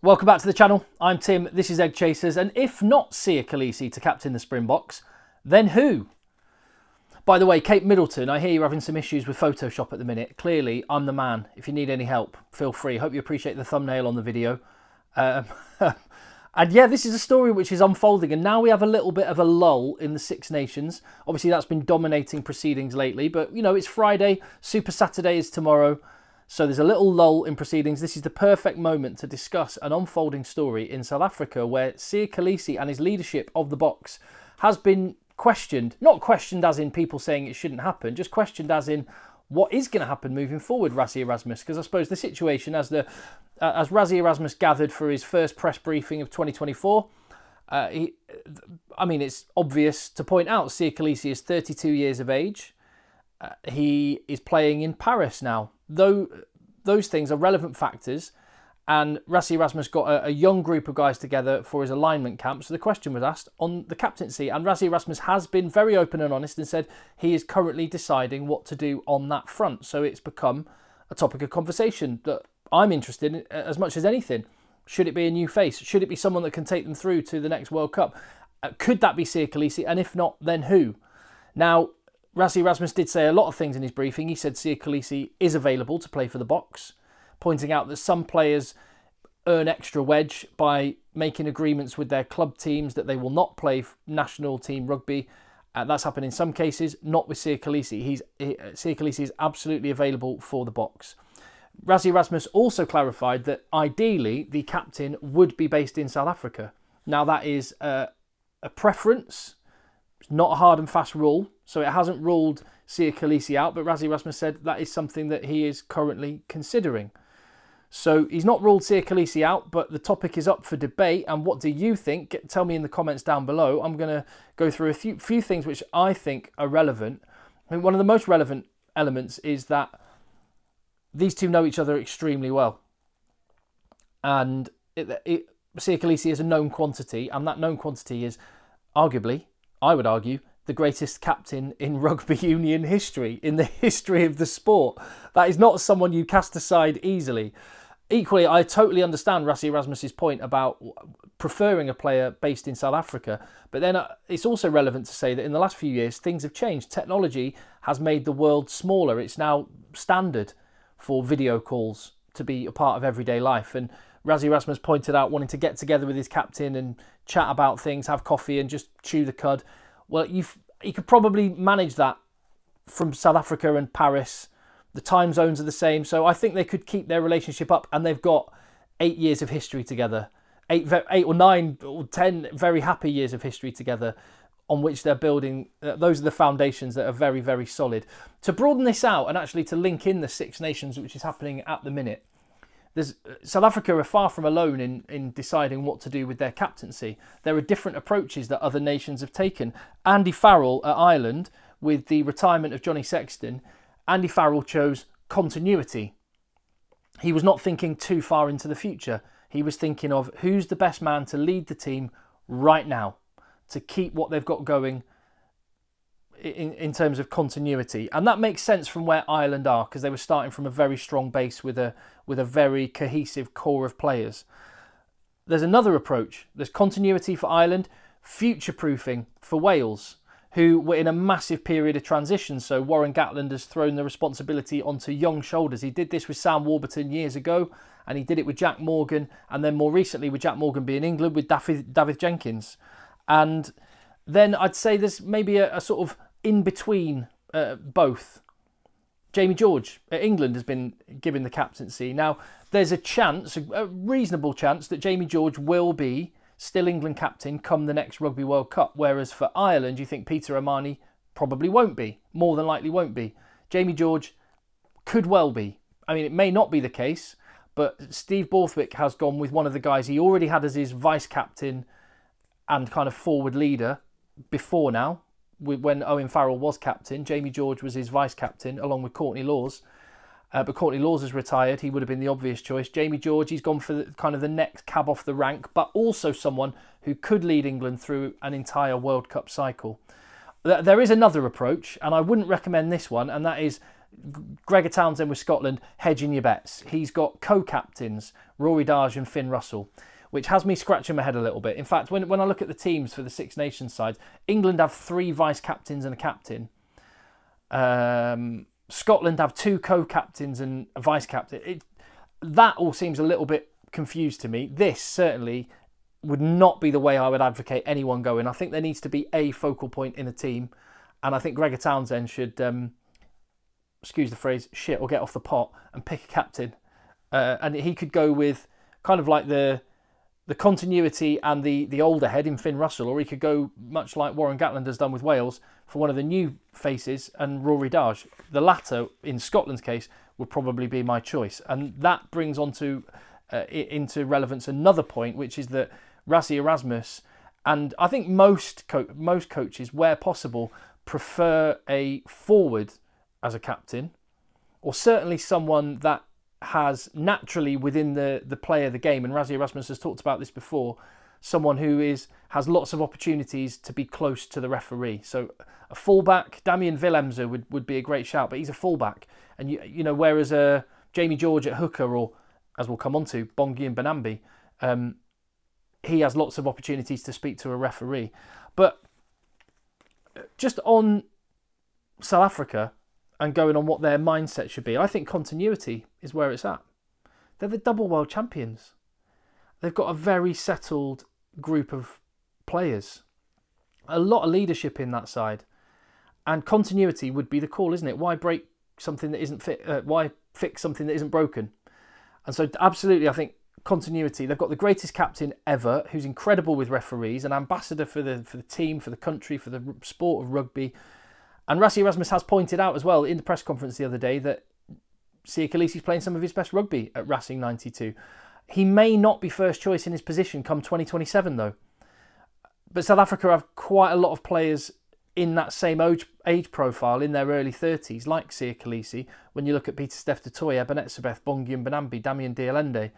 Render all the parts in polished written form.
Welcome back to the channel. I'm Tim, this is Egg Chasers, and if not Siya Kolisi to captain the Springboks, then who? By the way, Kate Middleton, I hear you're having some issues with Photoshop at the minute. Clearly, I'm the man. If you need any help, feel free. Hope you appreciate the thumbnail on the video. And yeah, this is a story which is unfolding, and now we have a little bit of a lull in the Six Nations. Obviously, that's been dominating proceedings lately, but, you know, it's Friday. Super Saturday is tomorrow. So there's a little lull in proceedings. This is the perfect moment to discuss an unfolding story in South Africa where Siya Kolisi and his leadership of the Boks has been questioned. Not questioned as in people saying it shouldn't happen, just questioned as in what is going to happen moving forward, Rassie Erasmus. Because I suppose the situation as Rassie Erasmus gathered for his first press briefing of 2024, I mean, it's obvious to point out Siya Kolisi is 32 years of age. He is playing in Paris now. Though those things are relevant factors, and Rassie Erasmus got a young group of guys together for his alignment camp, so the question was asked on the captaincy, and Rassie Erasmus has been very open and honest and said he is currently deciding what to do on that front. So it's become a topic of conversation that I'm interested in as much as anything. Should it be a new face? Should it be someone that can take them through to the next World Cup? Could that be Siya Kolisi? And if not, then who? Now, Rassie Erasmus did say a lot of things in his briefing. He said Siya Kolisi is available to play for the Boks, pointing out that some players earn extra wedge by making agreements with their club teams that they will not play national team rugby. That's happened in some cases, not with Siya Kolisi. Siya Kolisi is absolutely available for the Boks. Rassie Erasmus also clarified that ideally the captain would be based in South Africa. Now that is a preference. It's not a hard and fast rule, so it hasn't ruled Siya Kolisi out, but Rassie Erasmus said that is something that he is currently considering. So he's not ruled Siya Kolisi out, but the topic is up for debate. And what do you think? Tell me in the comments down below. I'm going to go through a few things which I think are relevant. I mean, one of the most relevant elements is that these two know each other extremely well. And Siya Kolisi is a known quantity, and that known quantity is arguably, I would argue, the greatest captain in rugby union history, in the history of the sport. That is not someone you cast aside easily. Equally, I totally understand Rassie Erasmus's point about preferring a player based in South Africa, but then it's also relevant to say that in the last few years, things have changed. Technology has made the world smaller. It's now standard for video calls to be a part of everyday life. And Rassie Erasmus pointed out wanting to get together with his captain and chat about things, have coffee and just chew the cud. Well, you could probably manage that from South Africa and Paris. The time zones are the same, so I think they could keep their relationship up, and they've got 8 years of history together. 8 or 9 or 10 very happy years of history together on which they're building. Those are the foundations that are very, very solid. To broaden this out and actually to link in the Six Nations, which is happening at the minute, South Africa are far from alone in deciding what to do with their captaincy. There are different approaches that other nations have taken. Andy Farrell at Ireland, with the retirement of Johnny Sexton, Andy Farrell chose continuity. He was not thinking too far into the future. He was thinking of who's the best man to lead the team right now, to keep what they've got going in terms of continuity. And that makes sense from where Ireland are, because they were starting from a very strong base with a very cohesive core of players. There's another approach. There's continuity for Ireland, future-proofing for Wales, who were in a massive period of transition. So Warren Gatland has thrown the responsibility onto young shoulders. He did this with Sam Warburton years ago, and he did it with Jack Morgan, and then more recently with Jack Morgan being England, with David Jenkins. And then I'd say there's maybe a sort of in-between both. Jamie George at England has been given the captaincy. Now, there's a chance, a reasonable chance, that Jamie George will be still England captain come the next Rugby World Cup, whereas for Ireland, you think Peter O'Mahony probably won't be, more than likely won't be. Jamie George could well be. I mean, it may not be the case, but Steve Borthwick has gone with one of the guys he already had as his vice-captain and kind of forward leader before now. When Owen Farrell was captain, Jamie George was his vice-captain along with Courtney Lawes. But Courtney Lawes has retired. He would have been the obvious choice. Jamie George, he's gone for kind of the next cab off the rank, but also someone who could lead England through an entire World Cup cycle. There is another approach, and I wouldn't recommend this one, and that is Gregor Townsend with Scotland, hedging your bets. He's got co-captains, Rory Darge and Finn Russell, which has me scratching my head a little bit. In fact, when I look at the teams for the Six Nations side, England have 3 vice-captains and a captain. Scotland have 2 co-captains and a vice-captain. That all seems a little bit confused to me. This certainly would not be the way I would advocate anyone going. I think there needs to be a focal point in a team, and I think Gregor Townsend should, excuse the phrase, shit or get off the pot and pick a captain. And he could go with kind of like the continuity and the older head in Finn Russell, or he could go much like Warren Gatland has done with Wales for one of the new faces and Rory Darge. The latter, in Scotland's case, would probably be my choice. And that brings into relevance another point, which is that Rassie Erasmus, and I think most coaches, where possible, prefer a forward as a captain, or certainly someone that has naturally within the play of the game, and Rassie Erasmus has talked about this before, someone who has lots of opportunities to be close to the referee. So a fullback, Damien Willemse would be a great shout, but he's a fullback, and you know, whereas Jamie George at hooker, or as we'll come on to, Bongi and Benambi, he has lots of opportunities to speak to a referee. But just on South Africa and going on what their mindset should be, I think continuity is where it's at. They're the double world champions. They've got a very settled group of players. A lot of leadership in that side. And continuity would be the call, isn't it? Why break something that isn't fit? Why fix something that isn't broken? And so absolutely, I think continuity. They've got the greatest captain ever, who's incredible with referees, an ambassador for the team, for the country, for the sport of rugby. And Rassie Erasmus has pointed out as well in the press conference the other day that Siya Kolisi is playing some of his best rugby at Racing 92. He may not be first choice in his position come 2027 though. But South Africa have quite a lot of players in that same age profile in their early 30s, like Siya Kolisi. When you look at Pieter-Steph du Toit, Eben Etzebeth, Bongi and Benambi, Damien Dialende,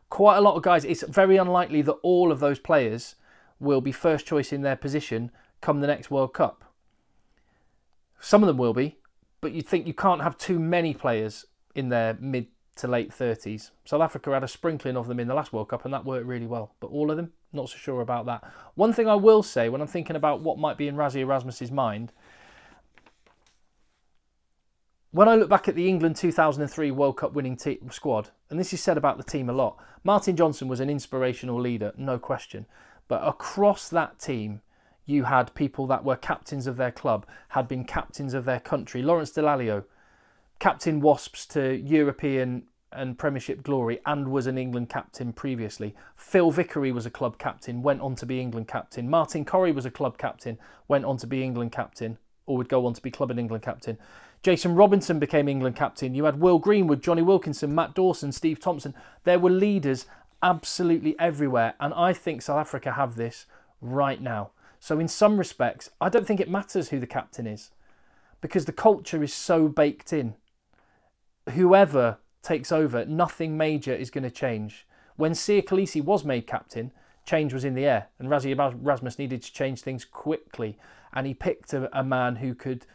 quite a lot of guys. It's very unlikely that all of those players will be first choice in their position come the next World Cup. Some of them will be, but you'd think you can't have too many players in their mid to late 30s. South Africa had a sprinkling of them in the last World Cup and that worked really well. But all of them, not so sure about that. One thing I will say when I'm thinking about what might be in Rassie Erasmus's mind, when I look back at the England 2003 World Cup winning squad, and this is said about the team a lot, Martin Johnson was an inspirational leader, no question. But across that team, you had people that were captains of their club, had been captains of their country. Lawrence Dallaglio, captain Wasps to European and Premiership glory and was an England captain previously. Phil Vickery was a club captain, went on to be England captain. Martin Corrie was a club captain, went on to be England captain, or would go on to be Club and England captain. Jason Robinson became England captain. You had Will Greenwood, Johnny Wilkinson, Matt Dawson, Steve Thompson. There were leaders absolutely everywhere. And I think South Africa have this right now. So in some respects, I don't think it matters who the captain is because the culture is so baked in. Whoever takes over, nothing major is going to change. When Siya Kolisi was made captain, change was in the air and Rassie Erasmus needed to change things quickly. And he picked a man who could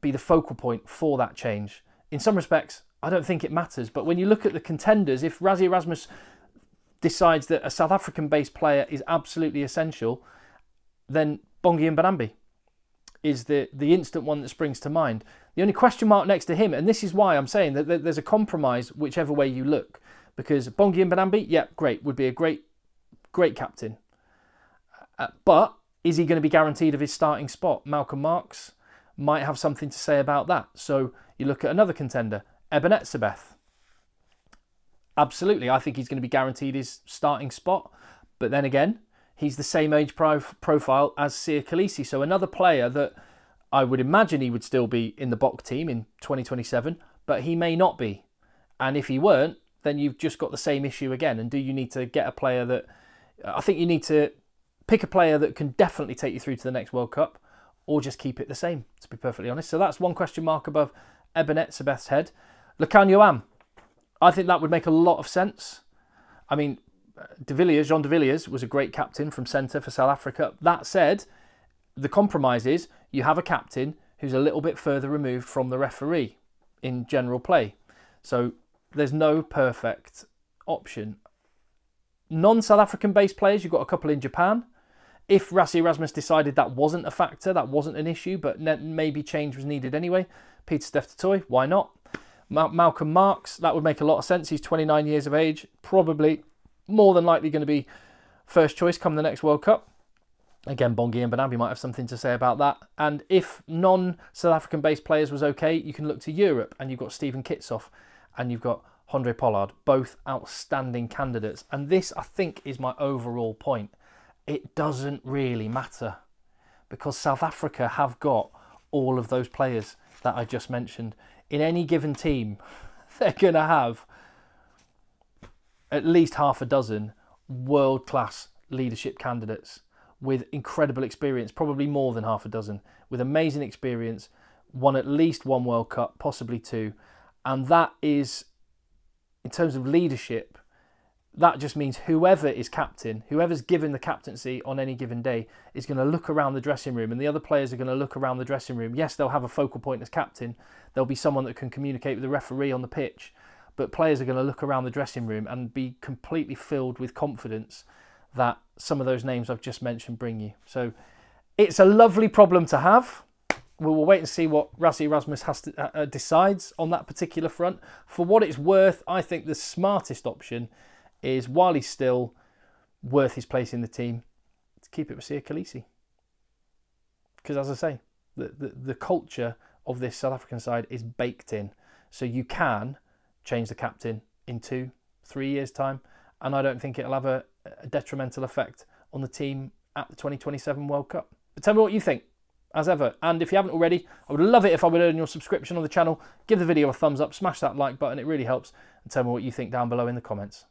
be the focal point for that change. In some respects, I don't think it matters. But when you look at the contenders, if Rassie Erasmus decides that a South African-based player is absolutely essential, then Bongi and Benambi is the instant one that springs to mind. The only question mark next to him, and this is why I'm saying that there's a compromise whichever way you look, because Bongi and Benambi, yeah, great, would be a great captain. But is he going to be guaranteed of his starting spot? Malcolm Marx might have something to say about that. So you look at another contender, Eben Etzebeth. Absolutely, I think he's going to be guaranteed his starting spot. But then again, he's the same age profile as Siya Kolisi. So another player that I would imagine he would still be in the BOK team in 2027, but he may not be. And if he weren't, then you've just got the same issue again. And do you need to get a player that... I think you need to pick a player that can definitely take you through to the next World Cup, or just keep it the same, to be perfectly honest. So that's one question mark above Eben Etzebeth's head. Lukhanyo Am, I think that would make a lot of sense. I mean, Jean de Villiers was a great captain from centre for South Africa. That said, the compromise is you have a captain who's a little bit further removed from the referee. in general play. So there's no perfect option. Non-South African based players, you've got a couple in Japan. If Rassie Erasmus decided that wasn't a factor, that wasn't an issue, but maybe change was needed anyway, Peter Steph-Toy, why not? Malcolm Marks, that would make a lot of sense. He's 29 years of age, probably more than likely going to be first choice come the next World Cup. Again, Bongi and Banabi might have something to say about that. And if non-South African based players was okay, you can look to Europe, and you've got Stephen Kitsoff and you've got Andre Pollard, both outstanding candidates. And this, I think, is my overall point. It doesn't really matter, because South Africa have got all of those players that I just mentioned. In any given team, they're going to have at least half a dozen world-class leadership candidates with incredible experience, probably more than half a dozen, with amazing experience, won at least one World Cup, possibly two. And that is, in terms of leadership, that just means whoever is captain, whoever's given the captaincy on any given day, is going to look around the dressing room, and the other players are going to look around the dressing room. Yes, they'll have a focal point as captain. There'll be someone that can communicate with the referee on the pitch, but players are going to look around the dressing room and be completely filled with confidence that some of those names I've just mentioned bring you. So it's a lovely problem to have. We will wait and see what Rassie Erasmus has to, decides on that particular front. For what it's worth, I think the smartest option is, while he's still worth his place in the team, to keep it with Siya Kolisi. Because as I say, the culture of this South African side is baked in. So you can change the captain in 2-3 years' time, and I don't think it'll have a detrimental effect on the team at the 2027 World Cup. But tell me what you think, as ever. And if you haven't already, I would love it if I would earn your subscription on the channel. Give the video a thumbs up, smash that like button, it really helps. And tell me what you think down below in the comments.